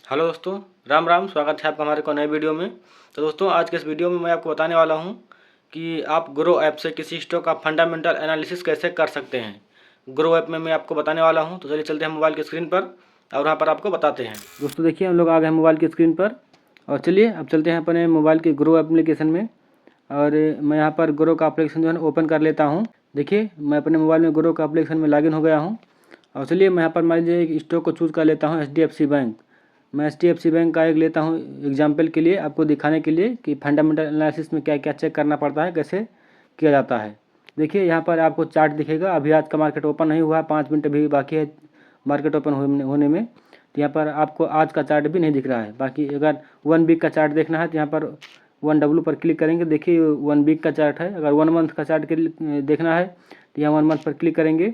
Hello दोस्तों, राम राम। स्वागत है आपका हमारे को नए वीडियो में। तो दोस्तों, आज के इस वीडियो में मैं आपको बताने वाला हूं कि आप ग्रो ऐप से किसी स्टॉक का फंडामेंटल एनालिसिस कैसे कर सकते हैं। ग्रो ऐप में मैं आपको बताने वाला हूं। तो चलिए चलते हैं मोबाइल की स्क्रीन पर और वहाँ पर आपको बताते हैं। दोस्तों देखिए, हम लोग आ गए हैं मोबाइल की स्क्रीन पर और चलिए अब चलते हैं अपने मोबाइल के ग्रो एप्लीकेशन में। और मैं यहाँ पर ग्रो का एप्लीकेशन जो है ओपन कर लेता हूँ। देखिए, मैं अपने मोबाइल में ग्रो का एप्लीकेशन में लॉगिन हो गया हूँ। और चलिए मैं यहाँ पर मान लीजिए एक स्टॉक को चूज़ कर लेता हूँ, HDFC बैंक। मैं HDFC बैंक का एक लेता हूँ एग्जाम्पल के लिए, आपको दिखाने के लिए कि फंडामेंटल एनालिसिस में क्या क्या चेक करना पड़ता है, कैसे किया जाता है। देखिए यहाँ पर आपको चार्ट दिखेगा। अभी आज का मार्केट ओपन नहीं हुआ, 5 मिनट भी बाकी है मार्केट ओपन होने में। तो यहाँ पर आपको आज का चार्ट भी नहीं दिख रहा है। बाकी अगर 1 वीक का चार्ट देखना है तो यहाँ पर 1W पर क्लिक करेंगे। देखिए 1 वीक का चार्ट है। अगर 1 मंथ का चार्ट देखना है तो यहाँ 1 मंथ पर क्लिक करेंगे।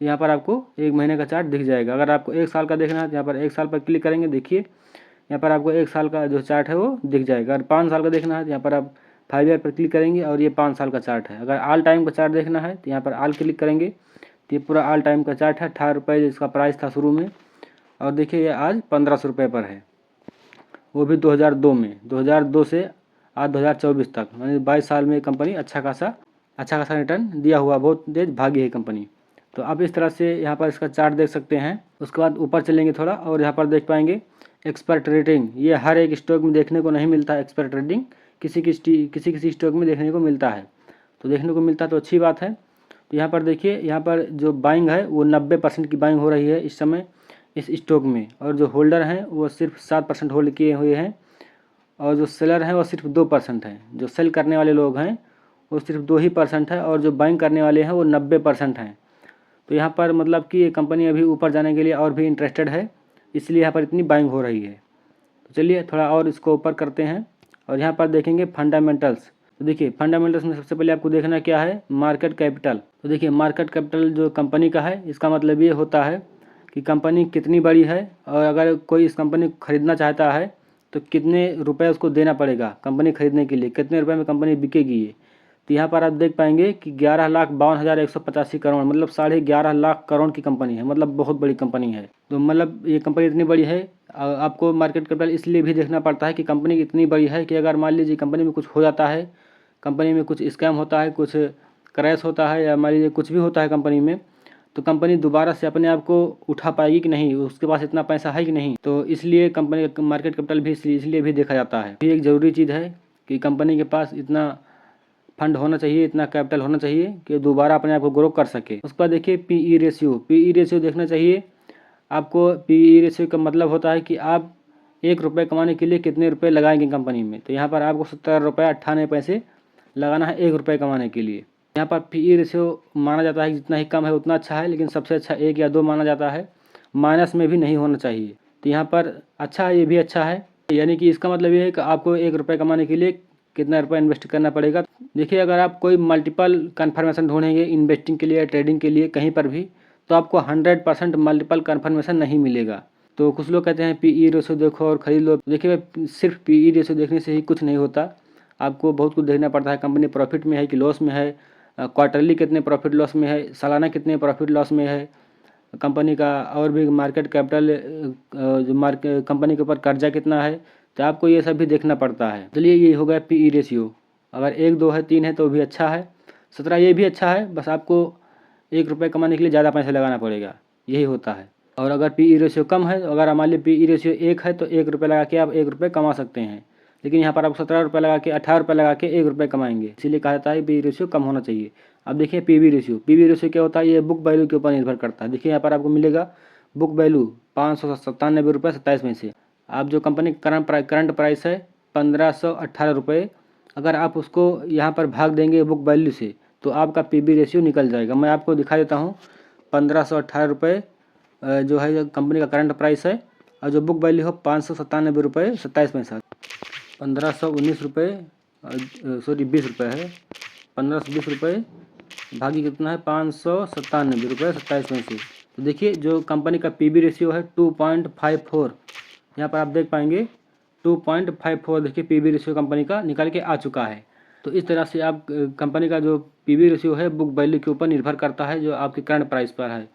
यहाँ पर आपको 1 महीने का चार्ट दिख जाएगा। अगर आपको 1 साल का देखना है तो यहाँ पर 1 साल पर क्लिक करेंगे। देखिए यहाँ पर आपको 1 साल का जो चार्ट है वो दिख जाएगा। अगर 5 साल का देखना है तो यहाँ पर आप 5 ईयर पर क्लिक करेंगे और ये 5 साल का चार्ट है। अगर ऑल टाइम का चार्ट देखना है तो यहाँ पर ऑल क्लिक करेंगे तो ये पूरा ऑल टाइम का चार्ट है। 18 रुपये इसका प्राइस था शुरू में, और देखिए ये आज 1500 रुपये पर है, वो भी 2002 में। 2002 से आज 2024 तक, यानी 22 साल में कंपनी अच्छा खासा रिटर्न दिया हुआ, बहुत तेज भागी है कंपनी। तो आप इस तरह से यहाँ पर इसका चार्ट देख सकते हैं। उसके बाद ऊपर चलेंगे थोड़ा और यहाँ पर देख पाएंगे एक्सपर्ट रेटिंग। ये हर एक स्टॉक में देखने को नहीं मिलता है। एक्सपर्ट रेटिंग किसी स्टॉक में देखने को मिलता है, तो देखने को मिलता है तो अच्छी बात है। तो यहाँ पर देखिए, यहाँ पर जो बाइंग है वो 90% की बाइंग हो रही है इस समय इस स्टॉक में, और जो होल्डर हैं वो सिर्फ 7% होल्ड किए हुए हैं, और जो सेलर हैं वो सिर्फ 2% हैं। जो सेल करने वाले लोग हैं वो सिर्फ 2% है, और जो बाइंग करने वाले हैं वो 90% हैं। तो यहाँ पर मतलब कि ये कंपनी अभी ऊपर जाने के लिए और भी इंटरेस्टेड है, इसलिए यहाँ पर इतनी बाइंग हो रही है। तो चलिए थोड़ा और इसको ऊपर करते हैं और यहाँ पर देखेंगे फंडामेंटल्स। तो देखिए फंडामेंटल्स में सबसे पहले आपको देखना क्या है, मार्केट कैपिटल। तो देखिए मार्केट कैपिटल जो कंपनी का है, इसका मतलब ये होता है कि कंपनी कितनी बड़ी है, और अगर कोई इस कंपनी को खरीदना चाहता है तो कितने रुपए उसको देना पड़ेगा कंपनी खरीदने के लिए, कितने रुपए में कंपनी बिकेगी ये। तो यहाँ पर आप देख पाएंगे कि 11,52,185 करोड़, मतलब 11.5 लाख करोड़ की कंपनी है, मतलब बहुत बड़ी कंपनी है। तो मतलब ये कंपनी इतनी बड़ी है। आपको मार्केट कैपिटल इसलिए भी देखना पड़ता है कि कंपनी इतनी बड़ी है कि अगर मान लीजिए कंपनी में कुछ हो जाता है, कंपनी में कुछ स्कैम होता है, कुछ क्रैश होता है, या मान लीजिए कुछ भी होता है कंपनी में, तो कंपनी दोबारा से अपने आप को उठा पाएगी कि नहीं, उसके पास इतना पैसा है कि नहीं। तो इसलिए कंपनी का मार्केट कैपिटल भी इसलिए भी देखा जाता है। ये एक ज़रूरी चीज़ है कि कंपनी के पास इतना फंड होना चाहिए, इतना कैपिटल होना चाहिए कि दोबारा अपने आप को ग्रो कर सके। उसके बाद देखिए पीई रेशियो देखना चाहिए आपको। पीई रेशियो का मतलब होता है कि आप 1 रुपये कमाने के लिए कितने रुपए लगाएंगे कंपनी में। तो यहाँ पर आपको 17.98 रुपये लगाना है 1 रुपये कमाने के लिए। यहाँ पर पीई रेशियो माना जाता है कि जितना ही कम है उतना अच्छा है, लेकिन सबसे अच्छा 1 या 2 माना जाता है, माइनस में भी नहीं होना चाहिए। तो यहाँ पर अच्छा है, ये भी अच्छा है। यानी कि इसका मतलब ये है कि आपको 1 रुपये कमाने के लिए कितना रुपया इन्वेस्ट करना पड़ेगा। देखिए अगर आप कोई मल्टीपल कन्फर्मेशन ढूंढेंगे इन्वेस्टिंग के लिए या ट्रेडिंग के लिए कहीं पर भी, तो आपको 100% मल्टीपल कन्फर्मेशन नहीं मिलेगा। तो कुछ लोग कहते हैं पीई रेशियो देखो और खरीद लो। देखिए सिर्फ पीई रेशियो देखने से ही कुछ नहीं होता, आपको बहुत कुछ देखना पड़ता है। कंपनी प्रॉफिट में है कि लॉस में है, क्वार्टरली कितने प्रॉफिट लॉस में है, सालाना कितने प्रॉफिट लॉस में है कंपनी का, और भी मार्केट कैपिटल, जो कंपनी के ऊपर कर्जा कितना है। तो आपको ये सब भी देखना पड़ता है। चलिए ये हो गया पीई रेशियो। अगर 1, 2 है, 3 है तो भी अच्छा है। 17 ये भी अच्छा है, बस आपको 1 रुपये कमाने के लिए ज़्यादा पैसे लगाना पड़ेगा, यही होता है। और अगर पीई रेशियो कम है, अगर मान लीजिए पीई रेशियो 1 है तो 1 रुपये लगा के आप 1 रुपये कमा सकते हैं, लेकिन यहाँ पर आप 17 रुपये लगा के 18 रुपये लगा के 1 रुपये कमाएंगे, इसीलिए कहा जाता है पीई रेशियो कम होना चाहिए। अब देखिए पीवी रेशियो क्या होता है, ये बुक वैल्यू के ऊपर निर्भर करता है। देखिए यहाँ पर आपको मिलेगा बुक वैल्यू 597.27 रुपये। आप जो कंपनी का करंट प्राइस है 1518 रुपये, अगर आप उसको यहाँ पर भाग देंगे बुक वैल्यू से तो आपका पीवी रेशियो निकल जाएगा। मैं आपको दिखा देता हूँ। 1518 रुपये जो है कंपनी का करंट प्राइस है, और जो बुक वैल्यू हो 597 रुपये 27 पैसा। 1519 रुपये, सॉरी 20 रुपये है। 1520 रुपये भागी कितना है 597 रुपये 27 पैसे। तो देखिए जो कंपनी का पीबी रेशियो है 2.54, यहाँ पर आप देख पाएंगे 2.54। देखिए पीबी रेशियो कंपनी का निकल के आ चुका है। तो इस तरह से आप कंपनी का जो पीबी रेशियो है बुक वैल्यू के ऊपर निर्भर करता है, जो आपके करंट प्राइस पर है।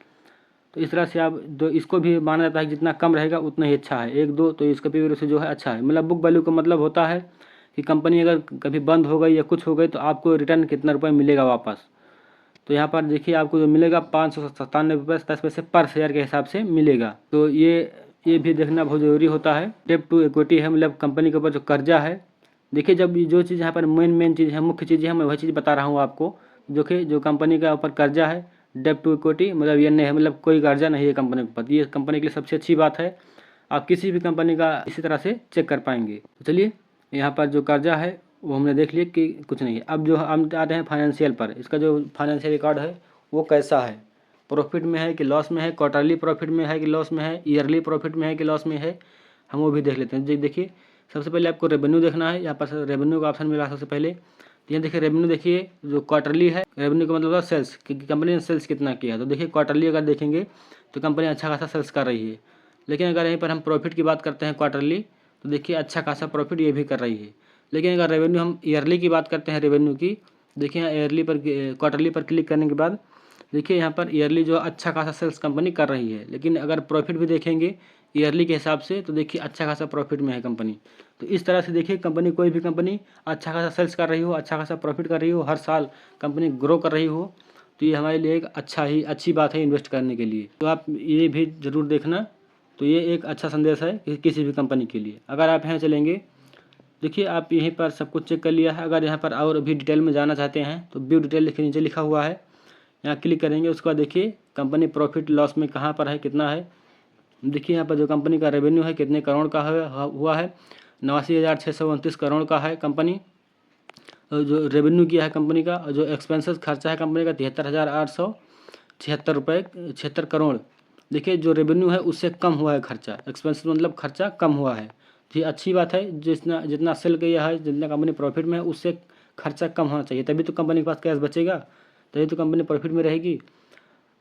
तो इस तरह से आप जो इसको भी माना जाता है कि जितना कम रहेगा उतना ही अच्छा है, 1-2, तो इसका पी रेशियो जो है अच्छा है। मतलब बुक वैल्यू का मतलब होता है कि कंपनी अगर कभी बंद हो गई या कुछ हो गई तो आपको रिटर्न कितना रुपये मिलेगा वापस। तो यहाँ पर देखिए आपको जो मिलेगा 597 रुपये 10 पैसे पर शेयर के हिसाब से मिलेगा। तो ये भी देखना बहुत ज़रूरी होता है। डेब्ट टू इक्विटी है, मतलब कंपनी के ऊपर जो कर्जा है। देखिए जब जो चीज़ यहाँ पर मेन चीज़ है, मुख्य चीज़ है, मैं वही चीज़ बता रहा हूँ आपको। जो कंपनी का ऊपर कर्जा है, डेब्ट टू इक्विटी, मतलब ये नहीं है, मतलब कोई कर्जा नहीं है कंपनी के ऊपर। ये कंपनी के लिए सबसे अच्छी बात है। आप किसी भी कंपनी का इसी तरह से चेक कर पाएंगे। तो चलिए यहाँ पर जो कर्जा है वो हमने देख लिया कि कुछ नहीं है। अब जो हम आते हैं फाइनेंशियल पर, इसका जो फाइनेंशियल रिकॉर्ड है वो कैसा है, प्रॉफिट में है कि लॉस में है, क्वार्टरली प्रॉफिट में है कि लॉस में है, ईयरली प्रॉफिट में है कि लॉस में है, हम वो भी देख लेते हैं। देखिए सबसे पहले आपको रेवेन्यू देखना है। यहाँ पर रेवेन्यू का ऑप्शन मिला सबसे पहले। तो यहाँ देखिए रेवेन्यू, देखिए जो क्वार्टरली है, रेवेन्यू का मतलब होता है सेल्स, कि कंपनी ने सेल्स कितना किया। तो देखिए क्वार्टरली अगर देखेंगे तो कंपनी अच्छा खासा सेल्स कर रही है। लेकिन अगर यहीं पर हम प्रॉफिट की बात करते हैं क्वार्टरली, तो देखिए अच्छा खासा प्रॉफिट ये भी कर रही है। लेकिन अगर रेवेन्यू हम ईयरली की बात करते हैं, रेवेन्यू की, देखिए यहाँ ईयरली पर, क्वार्टरली पर क्लिक करने के बाद देखिए यहाँ पर ईयरली जो अच्छा खासा सेल्स कंपनी कर रही है। लेकिन अगर प्रॉफिट भी देखेंगे ईयरली के हिसाब से तो देखिए अच्छा खासा प्रॉफिट में है कंपनी। तो इस तरह से देखिए कंपनी, कोई भी कंपनी अच्छा खासा सेल्स कर रही हो, अच्छा खासा प्रॉफिट कर रही हो, हर साल कंपनी ग्रो कर रही हो, तो ये हमारे लिए एक अच्छी बात है इन्वेस्ट करने के लिए। तो आप ये भी ज़रूर देखना। तो ये एक अच्छा संदेश है किसी भी कंपनी के लिए। अगर आप यहाँ चलेंगे, देखिए आप यहीं पर सब कुछ चेक कर लिया है। अगर यहाँ पर और भी डिटेल में जाना चाहते हैं तो व्यू डिटेल लिखे नीचे लिखा हुआ है, यहाँ क्लिक करेंगे। उसके बाद देखिए कंपनी प्रॉफिट लॉस में कहाँ पर है, कितना है। देखिए यहाँ पर जो कंपनी का रेवेन्यू है कितने करोड़ का हुआ है, 89,629 करोड़ का है कंपनी जो रेवेन्यू किया है कंपनी का। और जो एक्सपेंसेस खर्चा है कंपनी का 73,876 करोड़। देखिए जो रेवेन्यू है उससे कम हुआ है खर्चा, एक्सपेंसेस मतलब खर्चा कम हुआ है। तो ये अच्छी बात है, जितना सेल किया है, जितना कंपनी प्रॉफिट में है उससे खर्चा कम होना चाहिए, तभी तो कंपनी के पास कैश बचेगा, तभी तो कंपनी प्रॉफिट में रहेगी।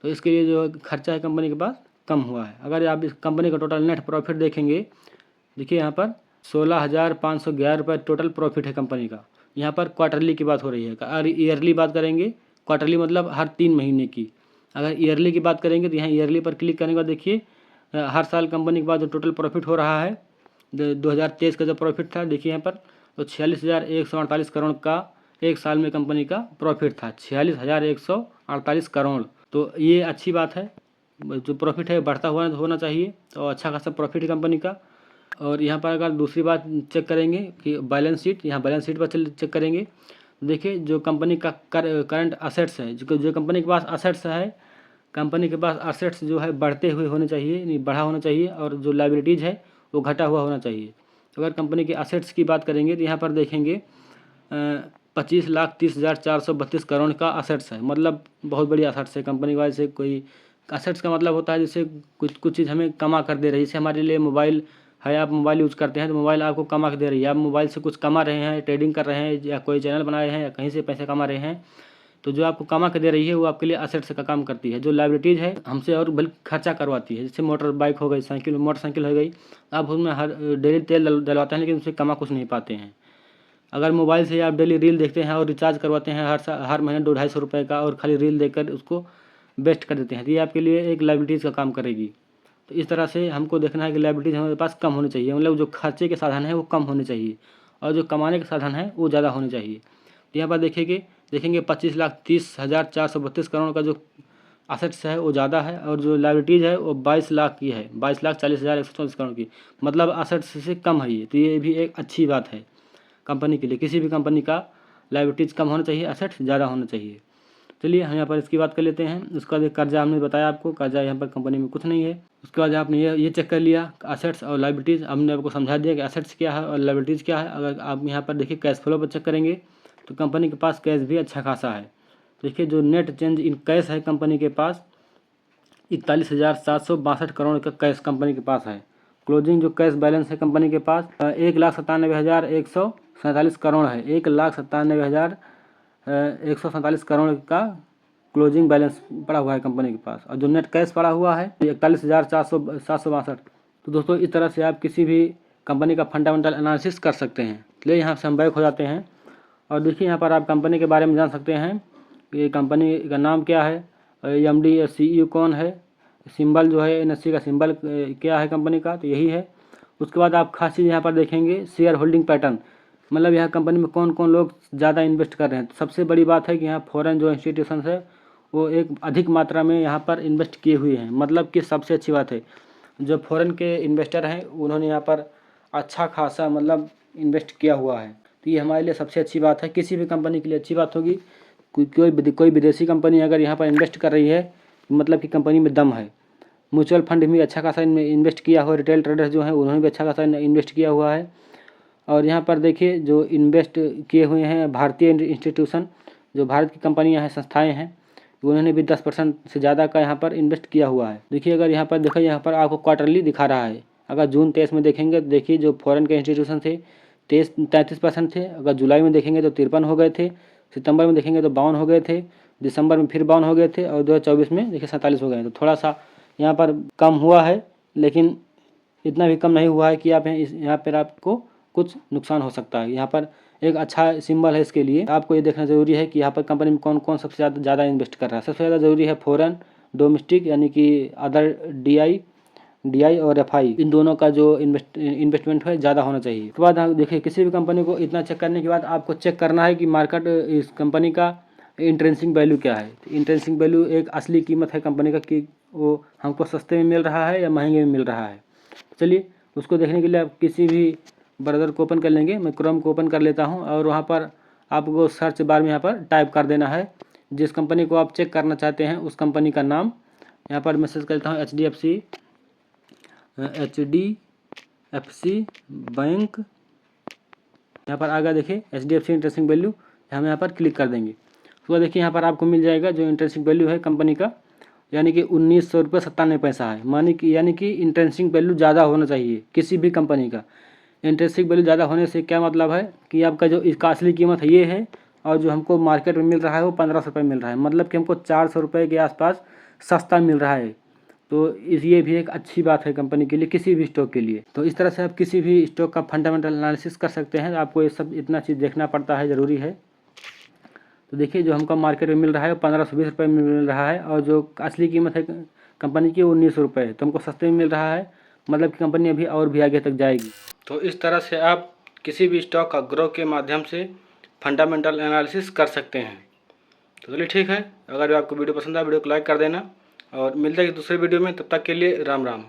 तो इसके लिए जो खर्चा है कंपनी के पास कम हुआ है। अगर आप इस कंपनी का टोटल नेट प्रॉफिट देखेंगे, देखिए यहाँ पर 16,511 रुपये टोटल प्रॉफिट है कंपनी का। यहाँ पर क्वार्टरली की बात हो रही है। और ईयरली बात करेंगे, क्वार्टरली मतलब हर 3 महीने की। अगर ईयरली की बात करेंगे तो यहाँ ईयरली पर क्लिक करने के बाद देखिए हर साल कंपनी के पास जो टोटल प्रॉफिट हो रहा है, 2023 का जो प्रॉफिट था देखिए यहाँ पर, तो 46,148 करोड़ का एक साल में कंपनी का प्रॉफिट था, 46,148 करोड़। तो ये अच्छी बात है, जो प्रॉफिट है बढ़ता हुआ होना चाहिए। तो अच्छा खासा प्रॉफिट है कंपनी का। और यहाँ पर अगर दूसरी बात चेक करेंगे कि बैलेंस शीट, यहाँ बैलेंस शीट पर चेक करेंगे, देखिए जो कंपनी का करंट असेट्स है, जो कंपनी के पास असेट्स है, कंपनी के पास असेट्स जो है बढ़ते हुए होने चाहिए, नहीं बढ़ा होना चाहिए। और जो लाइबिलिटीज़ है वो घटा हुआ होना चाहिए। अगर कंपनी के असेट्स की बात करेंगे तो यहाँ पर देखेंगे 25,30,432 करोड़ का असेट्स है, मतलब बहुत बड़ी असेट्स है कंपनी के। से कोई असेट्स का मतलब होता है जैसे कुछ चीज़ हमें कमा कर दे रही है। जैसे हमारे लिए मोबाइल है, आप मोबाइल यूज़ करते हैं तो मोबाइल आपको कमा के दे रही है, आप मोबाइल से कुछ कमा रहे हैं, ट्रेडिंग कर रहे हैं, या कोई चैनल बना रहे हैं, या कहीं से पैसे कमा रहे हैं, तो जो आपको कमा के दे रही है वो आपके लिए असेट्स का काम करती है। जो लाइबिलिटीज़ है हमसे और बल्कि खर्चा करवाती है, जैसे मोटर बाइक हो गई, मोटरसाइकिल हो गई, आप उसमें हर डेली तेल डलवाते हैं लेकिन उससे कमा कुछ नहीं पाते हैं। अगर मोबाइल से आप डेली रील देखते हैं और रिचार्ज करवाते हैं हर महीने 200-250 रुपये का, और खाली रील देखकर उसको वेस्ट कर देते हैं, तो ये आपके लिए एक लाइबिलिटीज़ का काम करेगी। तो इस तरह से हमको देखना है कि लाइबिलिटीज़ हमारे पास कम होनी चाहिए, मतलब जो खर्चे के साधन है वो कम होने चाहिए और जो कमाने के साधन है वो ज़्यादा होने चाहिए। तो यहाँ पर देखेंगे 25,30,432 करोड़ का जो असेट्स है वो ज़्यादा है, और जो लाइबिलिटीज़ है वो 22 लाख की है, 22,40,134 करोड़ की, मतलब असेट्स से कम है ये। तो ये भी एक अच्छी बात है कंपनी के लिए। किसी भी कंपनी का लाइबिलिटीज़ कम होना चाहिए, असेट्स ज़्यादा होना चाहिए। चलिए हम यहाँ पर इसकी बात कर लेते हैं। उसका बाद कर्जा हमने बताया आपको, कर्जा यहाँ पर कंपनी में कुछ नहीं है। उसके बाद आपने ये चेक कर लिया असेट्स और लाइबिलिटीज़, हमने आपको समझा दिया कि असेट्स क्या है और लाइबिलिटीज़ क्या है। अगर आप यहाँ पर देखिए कैश फ्लो पर चेक करेंगे तो कंपनी के पास कैश भी अच्छा खासा है। देखिए जो नेट चेंज इन कैश है कंपनी के पास 41,762 करोड़ का कैश कंपनी के पास है। क्लोजिंग जो कैश बैलेंस है कंपनी के पास 1,97,147 करोड़ है, 1,97,147 करोड़ का क्लोजिंग बैलेंस पड़ा हुआ है कंपनी के पास। और जो नेट कैश पड़ा हुआ है 41,762। तो दोस्तों इस तरह से आप किसी भी कंपनी का फंडामेंटल एनालिसिस कर सकते हैं। चलिए यहाँ से हम बैक हो जाते हैं और देखिए यहाँ पर आप कंपनी के बारे में जान सकते हैं कि कंपनी का नाम क्या है, एमडी या सीईओ कौन है, सिंबल जो है NSE का सिंबल क्या है कंपनी का, तो यही है। उसके बाद आप खास चीज़ यहाँ पर देखेंगे शेयर होल्डिंग पैटर्न, मतलब यहाँ कंपनी में कौन कौन लोग ज़्यादा इन्वेस्ट कर रहे हैं। तो सबसे बड़ी बात है कि यहाँ फॉरेन जो इंस्टीट्यूशंस है वो एक अधिक मात्रा में यहाँ पर इन्वेस्ट किए हुए हैं, मतलब कि सबसे अच्छी बात है जो फॉरेन के इन्वेस्टर हैं उन्होंने यहाँ पर अच्छा खासा मतलब इन्वेस्ट किया हुआ है। तो ये हमारे लिए सबसे अच्छी बात है, किसी भी कंपनी के लिए अच्छी बात होगी। कोई विदेशी कंपनी अगर यहाँ पर इन्वेस्ट कर रही है मतलब कि कंपनी में दम है। म्यूचुअल फंड भी अच्छा खासा इन्वेस्ट किया हुआ है, रिटेल ट्रेडर्स जो हैं उन्होंने भी अच्छा खासा इन्वेस्ट किया हुआ है। और यहाँ पर देखिए जो इन्वेस्ट किए हुए हैं भारतीय इंस्टीट्यूशन, जो भारत की कंपनियाँ हैं, संस्थाएँ हैं, उन्होंने भी 10% से ज़्यादा का यहाँ पर इन्वेस्ट किया हुआ है। देखिए अगर यहाँ पर देखो, यहाँ पर आपको क्वार्टरली दिखा रहा है। अगर जून 23 में देखेंगे तो देखिए जो फॉरेन के इंस्टीट्यूशन थे 33% थे। अगर जुलाई में देखेंगे तो 53 हो गए थे। सितंबर में देखेंगे तो 52 हो गए थे। दिसंबर में फिर 52 हो गए थे। और 2024 में देखिए 47 हो गए। तो थोड़ा सा यहाँ पर कम हुआ है, लेकिन इतना भी कम नहीं हुआ है कि आप यहाँ पर आपको कुछ नुकसान हो सकता है। यहाँ पर एक अच्छा सिंबल है, इसके लिए आपको ये देखना ज़रूरी है कि यहाँ पर कंपनी में कौन कौन सबसे ज़्यादा इन्वेस्ट कर रहा है। सबसे ज़्यादा ज़रूरी है फॉरेन, डोमेस्टिक यानी कि अदर DI और FI, इन दोनों का जो इन्वेस्टमेंट है ज़्यादा होना चाहिए। उसके बाद आप देखिए किसी भी कंपनी को इतना चेक करने के बाद आपको चेक करना है कि मार्केट इस कंपनी का इंट्रिंसिक वैल्यू क्या है। इंट्रिंसिक वैल्यू एक असली कीमत है कंपनी का कि वो हमको सस्ते में मिल रहा है या महंगे में मिल रहा है। चलिए उसको देखने के लिए आप किसी भी ब्राउज़र को ओपन कर लेंगे। मैं क्रोम को ओपन कर लेता हूं और वहां पर आपको सर्च बार में यहाँ पर टाइप कर देना है जिस कंपनी को आप चेक करना चाहते हैं उस कंपनी का नाम। यहाँ पर मैसेज करता हूँ HDFC बैंक। यहाँ पर आगे देखिए HDFC इंट्रेंसिक वैल्यू, हम यहाँ पर क्लिक कर देंगे। उसके बाद देखिए यहाँ पर आपको मिल जाएगा जो इंट्रेंसिक वैल्यू है कंपनी का, यानी कि 1900 रुपये 97 पैसा है। यानी कि इंट्रेंसिक वैल्यू ज़्यादा होना चाहिए किसी भी कंपनी का। इंट्रेंसिक वैल्यू ज़्यादा होने से क्या मतलब है कि आपका जो इसका असली कीमत है ये है, और जो हमको मार्केट में मिल रहा है वो 1500 रुपये मिल रहा है, मतलब कि हमको 400 रुपये के आसपास सस्ता मिल रहा है। तो ये भी एक अच्छी बात है कंपनी के लिए, किसी भी स्टॉक के लिए। तो इस तरह से आप किसी भी स्टॉक का फंडामेंटल एनालिसिस कर सकते हैं। आपको ये सब इतना चीज़ देखना पड़ता है, ज़रूरी है। तो देखिए जो हमको मार्केट में मिल रहा है वो 1520 रुपये में मिल रहा है, और जो असली कीमत है कंपनी की 1900 रुपये है। तो हमको सस्ते में मिल रहा है, मतलब कि कंपनी अभी और भी आगे तक जाएगी। तो इस तरह से आप किसी भी स्टॉक का ग्रो के माध्यम से फंडामेंटल एनालिसिस कर सकते हैं। तो चलिए ठीक है, अगर आपको वीडियो पसंद आए वीडियो को लाइक कर देना, और मिलते हैं दूसरे वीडियो में। तब तक के लिए राम राम।